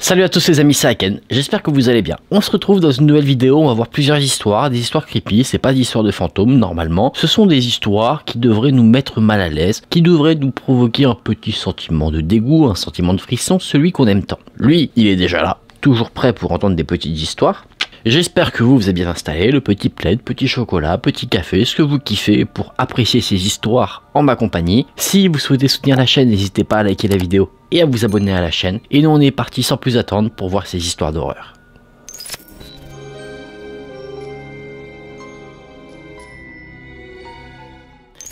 Salut à tous les amis, c'est Aken, j'espère que vous allez bien. On se retrouve dans une nouvelle vidéo, on va voir plusieurs histoires, des histoires creepy, c'est pas des histoires de fantômes normalement. Ce sont des histoires qui devraient nous mettre mal à l'aise, qui devraient nous provoquer un petit sentiment de dégoût, un sentiment de frisson, celui qu'on aime tant. Lui, il est déjà là, toujours prêt pour entendre des petites histoires. J'espère que vous êtes bien installé, le petit plaid, petit chocolat, petit café, ce que vous kiffez pour apprécier ces histoires en ma compagnie. Si vous souhaitez soutenir la chaîne, n'hésitez pas à liker la vidéo et à vous abonner à la chaîne. Et nous on est parti sans plus attendre pour voir ces histoires d'horreur.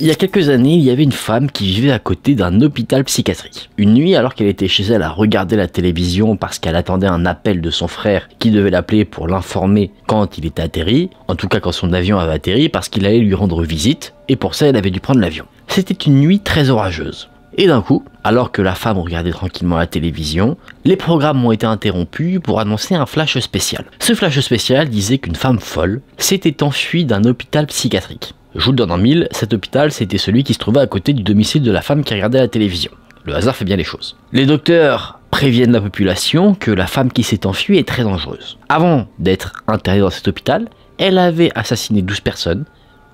Il y a quelques années, il y avait une femme qui vivait à côté d'un hôpital psychiatrique. Une nuit, alors qu'elle était chez elle à regarder la télévision parce qu'elle attendait un appel de son frère qui devait l'appeler pour l'informer quand il était atterri, en tout cas quand son avion avait atterri parce qu'il allait lui rendre visite, et pour ça elle avait dû prendre l'avion. C'était une nuit très orageuse. Et d'un coup, alors que la femme regardait tranquillement la télévision, les programmes ont été interrompus pour annoncer un flash spécial. Ce flash spécial disait qu'une femme folle s'était enfuie d'un hôpital psychiatrique. Je vous le donne en mille, cet hôpital c'était celui qui se trouvait à côté du domicile de la femme qui regardait la télévision. Le hasard fait bien les choses. Les docteurs préviennent la population que la femme qui s'est enfuie est très dangereuse. Avant d'être internée dans cet hôpital, elle avait assassiné 12 personnes,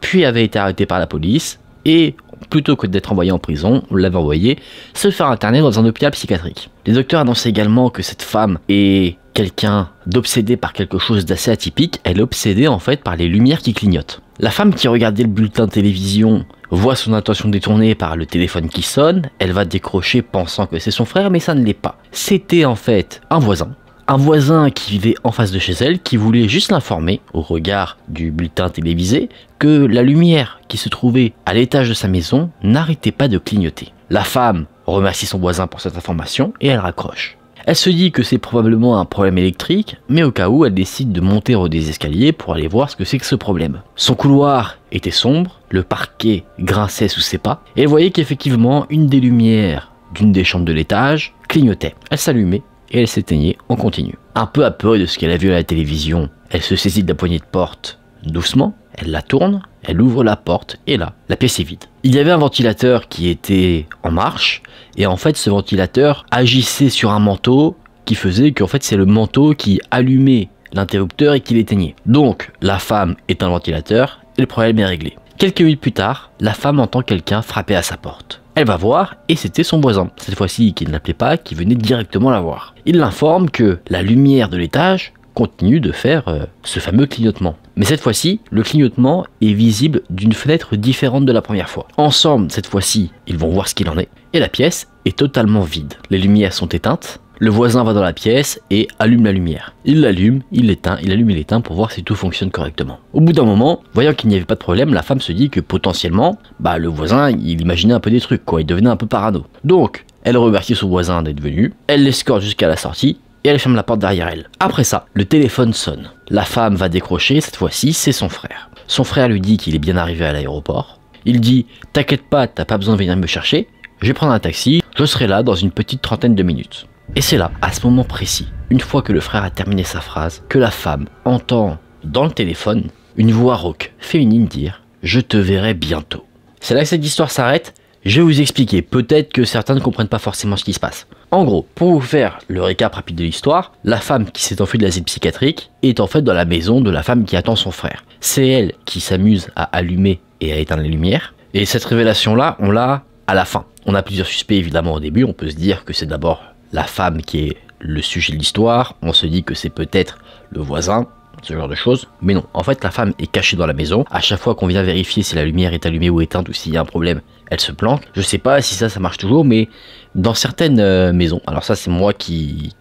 puis avait été arrêtée par la police, et plutôt que d'être envoyée en prison, on l'avait envoyée se faire interner dans un hôpital psychiatrique. Les docteurs annonçaient également que cette femme est quelqu'un d'obsédé par quelque chose d'assez atypique, elle est obsédée en fait par les lumières qui clignotent. La femme qui regardait le bulletin de télévision voit son attention détournée par le téléphone qui sonne, elle va décrocher pensant que c'est son frère mais ça ne l'est pas. C'était en fait un voisin qui vivait en face de chez elle, qui voulait juste l'informer, au regard du bulletin télévisé, que la lumière qui se trouvait à l'étage de sa maison n'arrêtait pas de clignoter. La femme remercie son voisin pour cette information et elle raccroche. Elle se dit que c'est probablement un problème électrique, mais au cas où, elle décide de monter au des escaliers pour aller voir ce que c'est que ce problème. Son couloir était sombre, le parquet grinçait sous ses pas, et elle voyait qu'effectivement, une des lumières d'une des chambres de l'étage clignotait. Elle s'allumait et elle s'éteignait en continu. Un peu apeurée de ce qu'elle a vu à la télévision, elle se saisit de la poignée de porte doucement, elle la tourne, elle ouvre la porte et là, la pièce est vide. Il y avait un ventilateur qui était en marche et en fait ce ventilateur agissait sur un manteau qui faisait qu'en fait c'est le manteau qui allumait l'interrupteur et qui l'éteignait. Donc la femme éteint le ventilateur et le problème est réglé. Quelques minutes plus tard, la femme entend quelqu'un frapper à sa porte. Elle va voir et c'était son voisin, cette fois-ci qui ne l'appelait pas, qui venait directement la voir. Il l'informe que la lumière de l'étage continue de faire ce fameux clignotement. Mais cette fois-ci, le clignotement est visible d'une fenêtre différente de la première fois. Ensemble, cette fois-ci, ils vont voir ce qu'il en est. Et la pièce est totalement vide. Les lumières sont éteintes. Le voisin va dans la pièce et allume la lumière. Il l'allume, il l'éteint, il allume et l'éteint pour voir si tout fonctionne correctement. Au bout d'un moment, voyant qu'il n'y avait pas de problème, la femme se dit que potentiellement, le voisin, il imaginait un peu des trucs, quoi. Il devenait un peu parano. Donc, elle remercie son voisin d'être venu. Elle l'escorte jusqu'à la sortie. Et elle ferme la porte derrière elle. Après ça, le téléphone sonne. La femme va décrocher, cette fois-ci, c'est son frère. Son frère lui dit qu'il est bien arrivé à l'aéroport. Il dit « T'inquiète pas, t'as pas besoin de venir me chercher, je vais prendre un taxi, je serai là dans une petite trentaine de minutes. » Et c'est là, à ce moment précis, une fois que le frère a terminé sa phrase, que la femme entend dans le téléphone une voix rauque, féminine dire « Je te verrai bientôt ». C'est là que cette histoire s'arrête. Je vais vous expliquer, peut-être que certains ne comprennent pas forcément ce qui se passe. En gros, pour vous faire le récap rapide de l'histoire, la femme qui s'est enfuie de l'asile psychiatrique est en fait dans la maison de la femme qui attend son frère. C'est elle qui s'amuse à allumer et à éteindre les lumières. Et cette révélation-là, on l'a à la fin. On a plusieurs suspects évidemment au début, on peut se dire que c'est d'abord la femme qui est le sujet de l'histoire, on se dit que c'est peut-être le voisin, ce genre de choses, mais non, en fait la femme est cachée dans la maison, à chaque fois qu'on vient vérifier si la lumière est allumée ou éteinte ou s'il y a un problème, elle se planque. Je sais pas si ça marche toujours, mais dans certaines maisons, alors ça c'est moi qui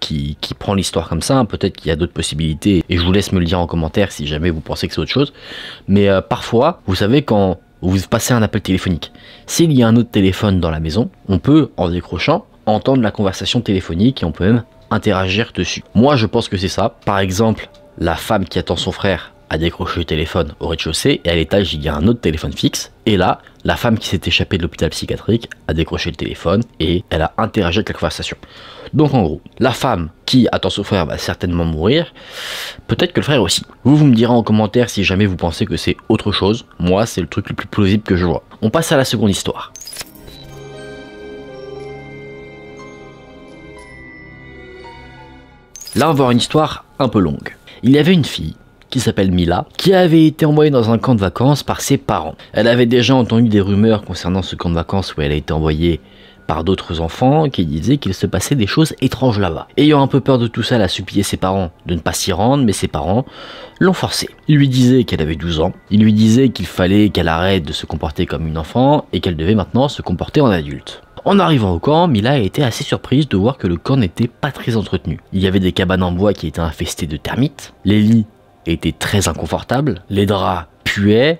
prends l'histoire comme ça, hein, peut-être qu'il y a d'autres possibilités, et je vous laisse me le dire en commentaire si jamais vous pensez que c'est autre chose, mais parfois, vous savez quand vous passez un appel téléphonique, s'il y a un autre téléphone dans la maison, on peut, en décrochant, entendre la conversation téléphonique et on peut même interagir dessus. Moi je pense que c'est ça, par exemple, la femme qui attend son frère a décroché le téléphone au rez-de-chaussée et à l'étage il y a un autre téléphone fixe et là la femme qui s'est échappée de l'hôpital psychiatrique a décroché le téléphone et elle a interagi avec la conversation. Donc en gros, la femme qui attend son frère va certainement mourir, peut-être que le frère aussi. Vous me direz en commentaire si jamais vous pensez que c'est autre chose. Moi c'est le truc le plus plausible que je vois. On passe à la seconde histoire. Là, on va voir une histoire un peu longue. Il y avait une fille qui s'appelle Mila, qui avait été envoyée dans un camp de vacances par ses parents. Elle avait déjà entendu des rumeurs concernant ce camp de vacances où elle a été envoyée par d'autres enfants qui disaient qu'il se passait des choses étranges là-bas. Ayant un peu peur de tout ça, elle a supplié ses parents de ne pas s'y rendre, mais ses parents l'ont forcée. Ils lui disaient qu'elle avait 12 ans, ils lui disaient qu'il fallait qu'elle arrête de se comporter comme une enfant et qu'elle devait maintenant se comporter en adulte. En arrivant au camp, Mila a été assez surprise de voir que le camp n'était pas très entretenu. Il y avait des cabanes en bois qui étaient infestées de termites, les lits étaient très inconfortables, les draps puaient,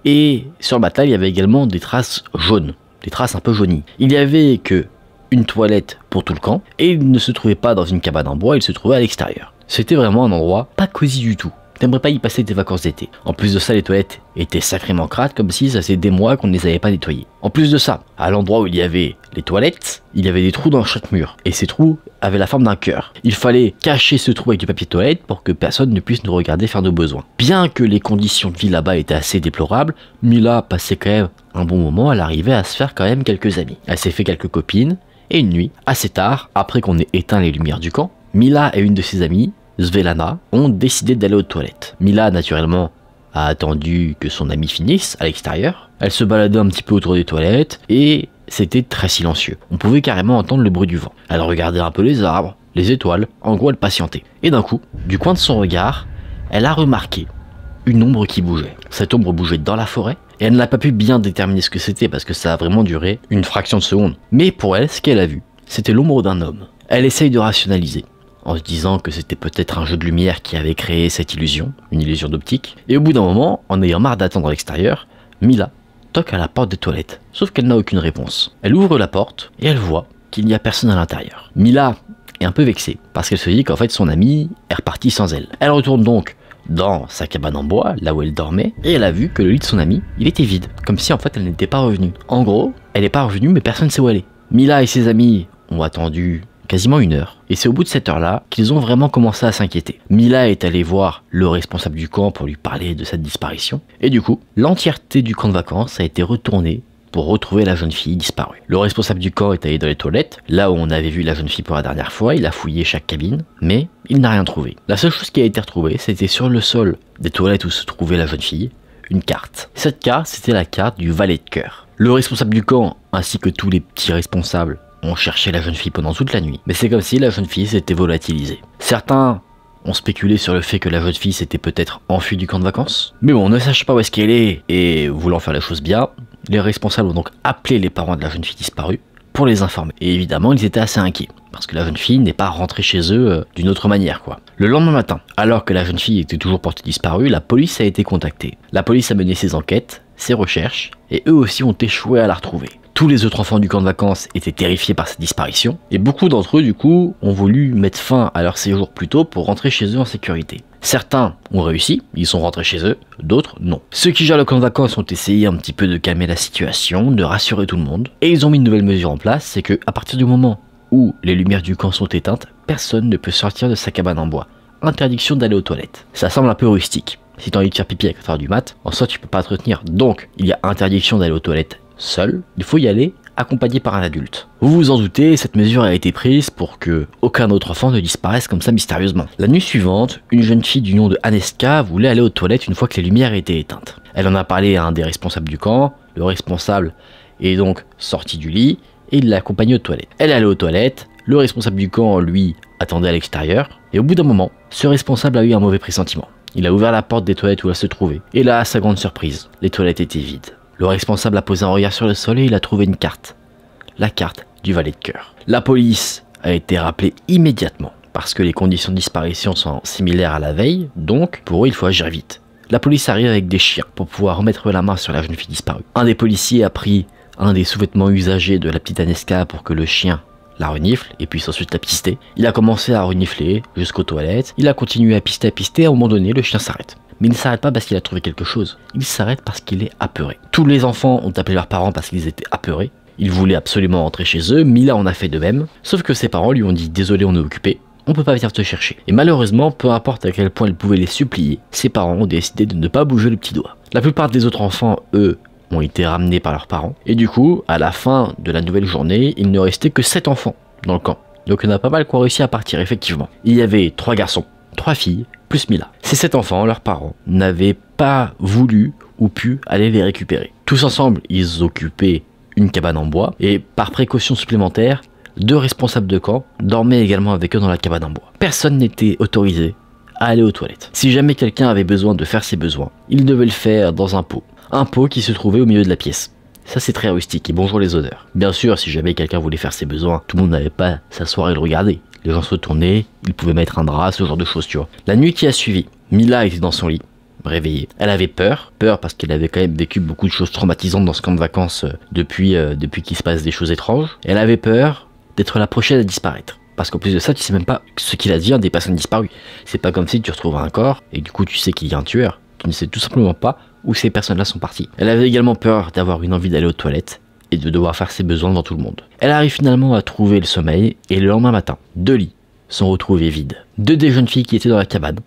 et sur le matelas il y avait également des traces jaunes. Des traces un peu jaunies. Il y avait que une toilette pour tout le camp, et il ne se trouvait pas dans une cabane en bois, il se trouvait à l'extérieur. C'était vraiment un endroit pas cosy du tout. T'aimerais pas y passer tes vacances d'été. En plus de ça, les toilettes étaient sacrément crades, comme si ça faisait des mois qu'on ne les avait pas nettoyées. En plus de ça, à l'endroit où il y avait les toilettes, il y avait des trous dans chaque mur, et ces trous avaient la forme d'un cœur. Il fallait cacher ce trou avec du papier toilette pour que personne ne puisse nous regarder faire nos besoins. Bien que les conditions de vie là-bas étaient assez déplorables, Mila passait quand même un bon moment, elle arrivait à se faire quand même quelques amis. Elle s'est fait quelques copines, et une nuit, assez tard, après qu'on ait éteint les lumières du camp, Mila et une de ses amies, Svelana, ont décidé d'aller aux toilettes. Mila, naturellement, a attendu que son amie finisse à l'extérieur. Elle se baladait un petit peu autour des toilettes et c'était très silencieux. On pouvait carrément entendre le bruit du vent. Elle regardait un peu les arbres, les étoiles, en gros elle patientait. Et d'un coup, du coin de son regard, elle a remarqué une ombre qui bougeait. Cette ombre bougeait dans la forêt et elle n'a pas pu bien déterminer ce que c'était parce que ça a vraiment duré une fraction de seconde. Mais pour elle, ce qu'elle a vu, c'était l'ombre d'un homme. Elle essaye de rationaliser, en se disant que c'était peut-être un jeu de lumière qui avait créé cette illusion, une illusion d'optique. Et au bout d'un moment, en ayant marre d'attendre à l'extérieur, Mila toque à la porte des toilettes, sauf qu'elle n'a aucune réponse. Elle ouvre la porte et elle voit qu'il n'y a personne à l'intérieur. Mila est un peu vexée, parce qu'elle se dit qu'en fait son amie est repartie sans elle. Elle retourne donc dans sa cabane en bois, là où elle dormait, et elle a vu que le lit de son amie, il était vide, comme si en fait elle n'était pas revenue. En gros, elle n'est pas revenue mais personne ne sait où elle est. Mila et ses amis ont attendu quasiment 1 heure. Et c'est au bout de cette heure-là qu'ils ont vraiment commencé à s'inquiéter. Mila est allée voir le responsable du camp pour lui parler de cette disparition. Et du coup, l'entièreté du camp de vacances a été retournée pour retrouver la jeune fille disparue. Le responsable du camp est allé dans les toilettes, là où on avait vu la jeune fille pour la dernière fois, il a fouillé chaque cabine, mais il n'a rien trouvé. La seule chose qui a été retrouvée, c'était sur le sol des toilettes où se trouvait la jeune fille, une carte. Cette carte, c'était la carte du valet de cœur. Le responsable du camp, ainsi que tous les petits responsables, ont cherché la jeune fille pendant toute la nuit, mais c'est comme si la jeune fille s'était volatilisée. Certains ont spéculé sur le fait que la jeune fille s'était peut-être enfuie du camp de vacances, mais bon, on ne sache pas où est-ce qu'elle est, et voulant faire les choses bien, les responsables ont donc appelé les parents de la jeune fille disparue pour les informer. Et évidemment, ils étaient assez inquiets, parce que la jeune fille n'est pas rentrée chez eux d'une autre manière, quoi. Le lendemain matin, alors que la jeune fille était toujours portée disparue, la police a été contactée. La police a mené ses enquêtes, ses recherches, et eux aussi ont échoué à la retrouver. Tous les autres enfants du camp de vacances étaient terrifiés par cette disparition, et beaucoup d'entre eux, du coup, ont voulu mettre fin à leur séjour plus tôt pour rentrer chez eux en sécurité. Certains ont réussi, ils sont rentrés chez eux, d'autres non. Ceux qui gèrent le camp de vacances ont essayé un petit peu de calmer la situation, de rassurer tout le monde, et ils ont mis une nouvelle mesure en place, c'est que à partir du moment où les lumières du camp sont éteintes, personne ne peut sortir de sa cabane en bois. Interdiction d'aller aux toilettes. Ça semble un peu rustique. Si t'as envie de faire pipi à 4h du mat, en soi tu peux pas te retenir. Donc, il y a interdiction d'aller aux toilettes seul, il faut y aller accompagné par un adulte. Vous vous en doutez, cette mesure a été prise pour que aucun autre enfant ne disparaisse comme ça mystérieusement. La nuit suivante, une jeune fille du nom de Aneska voulait aller aux toilettes une fois que les lumières étaient éteintes. Elle en a parlé à un des responsables du camp, le responsable est donc sorti du lit et il l'a accompagnée aux toilettes. Elle est allée aux toilettes, le responsable du camp, lui, attendait à l'extérieur, et au bout d'un moment, ce responsable a eu un mauvais pressentiment. Il a ouvert la porte des toilettes où elle se trouvait, et là, à sa grande surprise, les toilettes étaient vides. Le responsable a posé un regard sur le sol et il a trouvé une carte. La carte du valet de cœur. La police a été rappelée immédiatement parce que les conditions de disparition sont similaires à la veille, donc pour eux il faut agir vite. La police arrive avec des chiens pour pouvoir remettre la main sur la jeune fille disparue. Un des policiers a pris un des sous-vêtements usagés de la petite Aneska pour que le chien la renifle et puisse ensuite la pister. Il a commencé à renifler jusqu'aux toilettes, il a continué à pister, à un moment donné le chien s'arrête. Mais il ne s'arrête pas parce qu'il a trouvé quelque chose, il s'arrête parce qu'il est apeuré. Tous les enfants ont appelé leurs parents parce qu'ils étaient apeurés, ils voulaient absolument rentrer chez eux, Mila en a fait de même, sauf que ses parents lui ont dit « désolé on est occupé, on peut pas venir te chercher ». Et malheureusement, peu importe à quel point elle pouvait les supplier, ses parents ont décidé de ne pas bouger le petit doigt. La plupart des autres enfants, eux, ont été ramenés par leurs parents, et du coup, à la fin de la nouvelle journée, il ne restait que 7 enfants dans le camp. Donc on a pas mal quoi réussi à partir, effectivement. Il y avait 3 garçons, 3 filles, plus Mila. Ces 7 enfants, leurs parents, n'avaient pas voulu ou pu aller les récupérer. Tous ensemble, ils occupaient une cabane en bois et par précaution supplémentaire, 2 responsables de camp dormaient également avec eux dans la cabane en bois. Personne n'était autorisé à aller aux toilettes. Si jamais quelqu'un avait besoin de faire ses besoins, il devait le faire dans un pot qui se trouvait au milieu de la pièce. Ça c'est très rustique et bonjour les odeurs. Bien sûr, si jamais quelqu'un voulait faire ses besoins, tout le monde n'avait pas s'asseoir et le regarder. Les gens se tournaient, ils pouvaient mettre un drap, ce genre de choses, tu vois. La nuit qui a suivi, Mila était dans son lit, réveillée. Elle avait peur parce qu'elle avait quand même vécu beaucoup de choses traumatisantes dans ce camp de vacances depuis qu'il se passe des choses étranges. Elle avait peur d'être la prochaine à disparaître. Parce qu'en plus de ça, tu sais même pas ce qu'il advient des personnes disparues. C'est pas comme si tu retrouves un corps et du coup tu sais qu'il y a un tueur. Tu ne sais tout simplement pas où ces personnes-là sont parties. Elle avait également peur d'avoir une envie d'aller aux toilettes et de devoir faire ses besoins devant tout le monde. Elle arrive finalement à trouver le sommeil et le lendemain matin, 2 lits sont retrouvés vides. 2 des jeunes filles qui étaient dans la cabane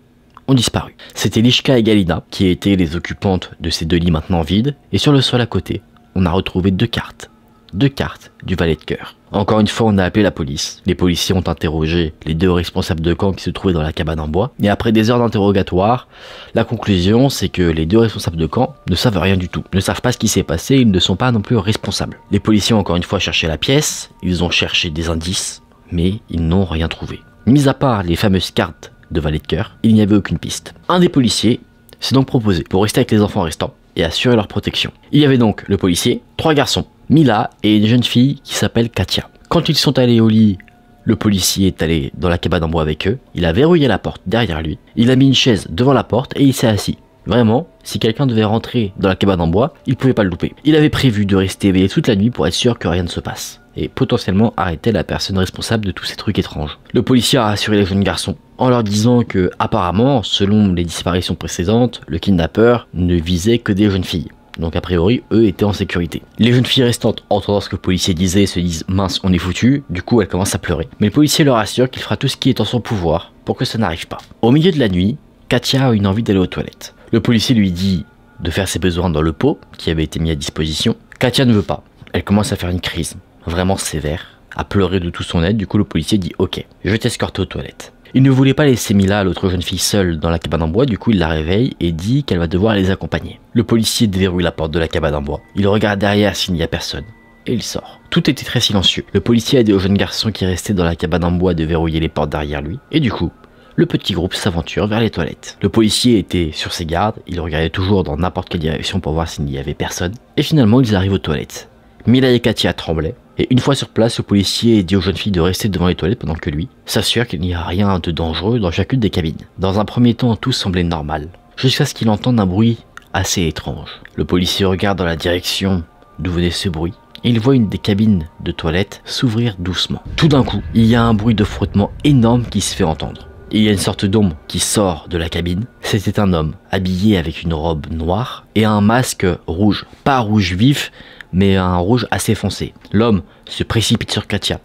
ont disparu. C'était Lishka et Galina qui étaient les occupantes de ces 2 lits maintenant vides et sur le sol à côté, on a retrouvé 2 cartes. 2 cartes du valet de cœur. Encore une fois, on a appelé la police. Les policiers ont interrogé les 2 responsables de camp qui se trouvaient dans la cabane en bois. Et après des heures d'interrogatoire, la conclusion, c'est que les 2 responsables de camp ne savent rien du tout. Ne savent pas ce qui s'est passé, ils ne sont pas non plus responsables. Les policiers ont encore une fois cherché la pièce, ils ont cherché des indices, mais ils n'ont rien trouvé. Mis à part les fameuses cartes de valet de cœur, il n'y avait aucune piste. Un des policiers s'est donc proposé pour rester avec les enfants restants et assurer leur protection. Il y avait donc le policier, 3 garçons, Mila et une jeune fille qui s'appelle Katia. Quand ils sont allés au lit, le policier est allé dans la cabane en bois avec eux, il a verrouillé la porte derrière lui, il a mis une chaise devant la porte et il s'est assis. Vraiment, si quelqu'un devait rentrer dans la cabane en bois, il pouvait pas le louper. Il avait prévu de rester éveillé toute la nuit pour être sûr que rien ne se passe, et potentiellement arrêter la personne responsable de tous ces trucs étranges. Le policier a rassuré les jeunes garçons en leur disant que, apparemment, selon les disparitions précédentes, le kidnappeur ne visait que des jeunes filles. Donc a priori, eux étaient en sécurité. Les jeunes filles restantes, entendant ce que le policier disait, se disent « mince, on est foutu », du coup elles commencent à pleurer. Mais le policier leur assure qu'il fera tout ce qui est en son pouvoir pour que ça n'arrive pas. Au milieu de la nuit, Katia a une envie d'aller aux toilettes. Le policier lui dit de faire ses besoins dans le pot qui avait été mis à disposition. Katia ne veut pas. Elle commence à faire une crise, vraiment sévère, à pleurer de tout son être. Du coup le policier dit « ok, je vais t'escorter aux toilettes ». Il ne voulait pas laisser Mila, l'autre jeune fille, seule dans la cabane en bois, du coup il la réveille et dit qu'elle va devoir les accompagner. Le policier déverrouille la porte de la cabane en bois, il regarde derrière s'il n'y a personne, et il sort. Tout était très silencieux. Le policier a dit au jeune garçon qui restait dans la cabane en bois de verrouiller les portes derrière lui, et du coup, le petit groupe s'aventure vers les toilettes. Le policier était sur ses gardes, il regardait toujours dans n'importe quelle direction pour voir s'il n'y avait personne, et finalement ils arrivent aux toilettes. Mila et Katia tremblaient, et une fois sur place, le policier dit aux jeunes filles de rester devant les toilettes pendant que lui s'assure qu'il n'y a rien de dangereux dans chacune des cabines. Dans un premier temps, tout semblait normal, jusqu'à ce qu'il entende un bruit assez étrange. Le policier regarde dans la direction d'où venait ce bruit, et il voit une des cabines de toilettes s'ouvrir doucement. Tout d'un coup, il y a un bruit de frottement énorme qui se fait entendre. Il y a une sorte d'ombre qui sort de la cabine. C'était un homme habillé avec une robe noire et un masque rouge. Pas rouge vif, mais un rouge assez foncé. L'homme se précipite sur Katia.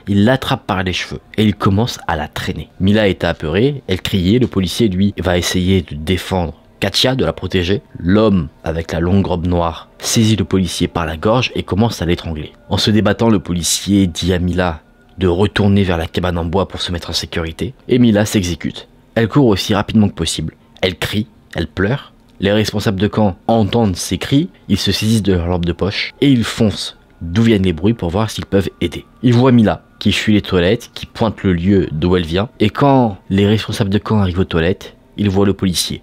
Il l'attrape par les cheveux et il commence à la traîner. Mila était apeurée, elle criait, le policier lui va essayer de défendre Katia, de la protéger. L'homme avec la longue robe noire saisit le policier par la gorge et commence à l'étrangler. En se débattant, le policier dit à Mila de retourner vers la cabane en bois pour se mettre en sécurité, et Mila s'exécute. Elle court aussi rapidement que possible. Elle crie, elle pleure. Les responsables de camp entendent ses cris, ils se saisissent de leur lampe de poche et ils foncent d'où viennent les bruits pour voir s'ils peuvent aider. Ils voient Mila qui fuit les toilettes, qui pointe le lieu d'où elle vient, et quand les responsables de camp arrivent aux toilettes, ils voient le policier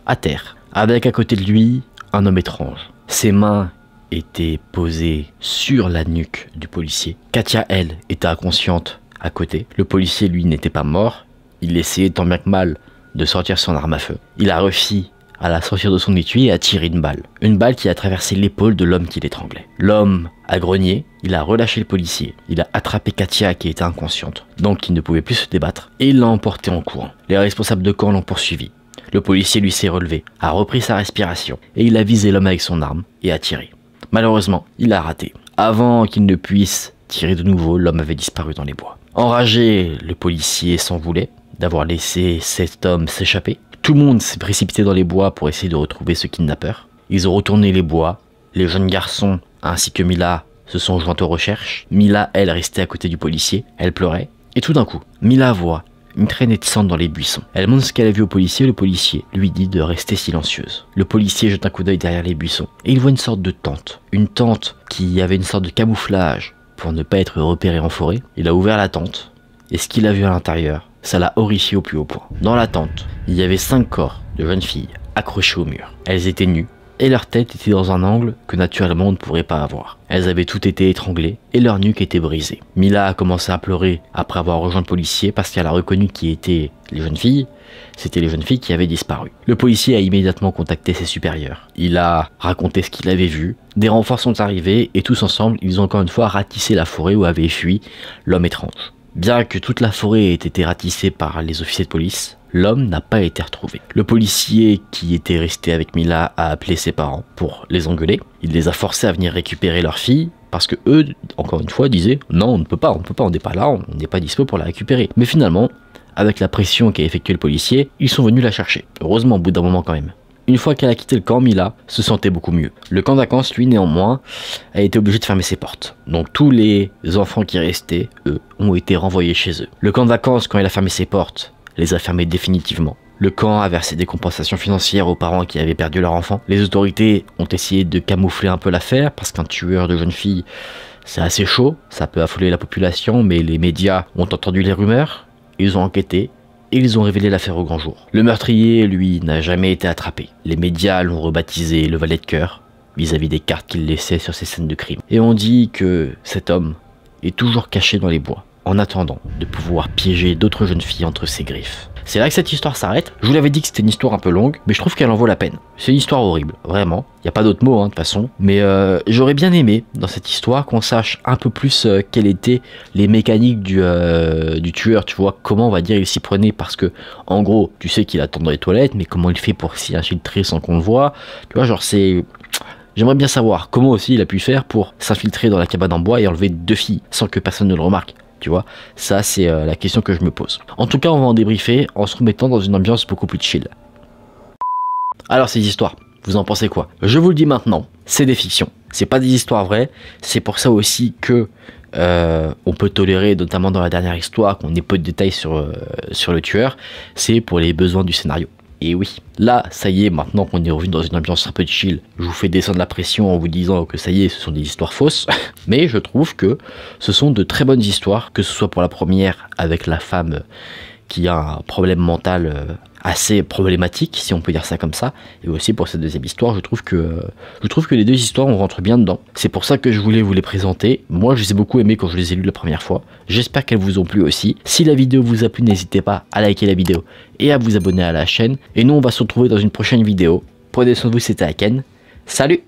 à terre, avec à côté de lui un homme étrange. Ses mains étaient posées sur la nuque du policier. Katia, elle, était inconsciente à côté. Le policier, lui, n'était pas mort. Il essayait tant bien que mal de sortir son arme à feu. Il a réussi à la sortir de son étui et a tiré une balle. Une balle qui a traversé l'épaule de l'homme qui l'étranglait. L'homme a grogné, il a relâché le policier. Il a attrapé Katia qui était inconsciente, donc qui ne pouvait plus se débattre, et il l'a emporté en courant. Les responsables de camp l'ont poursuivi. Le policier lui s'est relevé, a repris sa respiration, et il a visé l'homme avec son arme et a tiré. Malheureusement, il a raté. Avant qu'il ne puisse tirer de nouveau, l'homme avait disparu dans les bois. Enragé, le policier s'en voulait d'avoir laissé cet homme s'échapper. Tout le monde s'est précipité dans les bois pour essayer de retrouver ce kidnappeur. Ils ont retourné les bois. Les jeunes garçons ainsi que Mila se sont joints aux recherches. Mila, elle, restait à côté du policier. Elle pleurait. Et tout d'un coup, Mila voit une traînée de sang dans les buissons. Elle montre ce qu'elle a vu au policier, le policier lui dit de rester silencieuse. Le policier jette un coup d'œil derrière les buissons et il voit une sorte de tente. Une tente qui avait une sorte de camouflage pour ne pas être repéré en forêt. Il a ouvert la tente et ce qu'il a vu à l'intérieur, ça l'a horrifié au plus haut point. Dans la tente, il y avait 5 corps de jeunes filles accrochées au mur. Elles étaient nues et leur tête était dans un angle que naturellement on ne pourrait pas avoir. Elles avaient toutes été étranglées et leur nuque était brisée. Mila a commencé à pleurer après avoir rejoint le policier parce qu'elle a reconnu qui étaient les jeunes filles. C'était les jeunes filles qui avaient disparu. Le policier a immédiatement contacté ses supérieurs. Il a raconté ce qu'il avait vu. Des renforts sont arrivés et tous ensemble, ils ont encore une fois ratissé la forêt où avait fui l'homme étrange. Bien que toute la forêt ait été ratissée par les officiers de police, l'homme n'a pas été retrouvé. Le policier qui était resté avec Mila a appelé ses parents pour les engueuler. Il les a forcés à venir récupérer leur fille parce que eux, encore une fois, disaient non, on ne peut pas, on n'est pas là, on n'est pas dispo pour la récupérer. Mais finalement, avec la pression qu'a effectué le policier, ils sont venus la chercher. Heureusement, au bout d'un moment quand même. Une fois qu'elle a quitté le camp, Mila se sentait beaucoup mieux. Le camp de vacances, lui, néanmoins, a été obligé de fermer ses portes. Donc tous les enfants qui restaient, eux, ont été renvoyés chez eux. Le camp de vacances, quand il a fermé ses portes, les a fermés définitivement. Le camp a versé des compensations financières aux parents qui avaient perdu leur enfant. Les autorités ont essayé de camoufler un peu l'affaire, parce qu'un tueur de jeunes filles, c'est assez chaud, ça peut affoler la population, mais les médias ont entendu les rumeurs, ils ont enquêté, et ils ont révélé l'affaire au grand jour. Le meurtrier, lui, n'a jamais été attrapé. Les médias l'ont rebaptisé le valet de cœur, vis-à-vis des cartes qu'il laissait sur ses scènes de crime. Et on dit que cet homme est toujours caché dans les bois, en attendant de pouvoir piéger d'autres jeunes filles entre ses griffes. C'est là que cette histoire s'arrête. Je vous l'avais dit que c'était une histoire un peu longue, mais je trouve qu'elle en vaut la peine. C'est une histoire horrible, vraiment. Il n'y a pas d'autre mot, de toute façon. Mais j'aurais bien aimé, dans cette histoire, qu'on sache un peu plus quelles étaient les mécaniques du tueur, tu vois, comment, on va dire, il s'y prenait. Parce que, en gros, tu sais qu'il attend dans les toilettes, mais comment il fait pour s'y infiltrer sans qu'on le voit. Tu vois, genre, c'est... J'aimerais bien savoir comment aussi il a pu faire pour s'infiltrer dans la cabane en bois et enlever 2 filles, sans que personne ne le remarque. Tu vois, ça c'est la question que je me pose. En tout cas, on va en débriefer en se remettant dans une ambiance beaucoup plus chill. Alors ces histoires, vous en pensez quoi? Je vous le dis maintenant, c'est des fictions. C'est pas des histoires vraies. C'est pour ça aussi que on peut tolérer, notamment dans la dernière histoire, qu'on ait peu de détails sur le tueur. C'est pour les besoins du scénario. Et oui, là, ça y est, maintenant qu'on est revenu dans une ambiance un peu chill, je vous fais descendre la pression en vous disant que ça y est, ce sont des histoires fausses. Mais je trouve que ce sont de très bonnes histoires, que ce soit pour la première avec la femme qui a un problème mental assez problématique, si on peut dire ça comme ça, et aussi pour cette deuxième histoire, je trouve que les deux histoires, on rentre bien dedans. C'est pour ça que je voulais vous les présenter. Moi, je les ai beaucoup aimés quand je les ai lus la première fois. J'espère qu'elles vous ont plu aussi. Si la vidéo vous a plu, n'hésitez pas à liker la vidéo et à vous abonner à la chaîne. Et nous, on va se retrouver dans une prochaine vidéo. Prenez soin de vous, c'était Aken. Salut!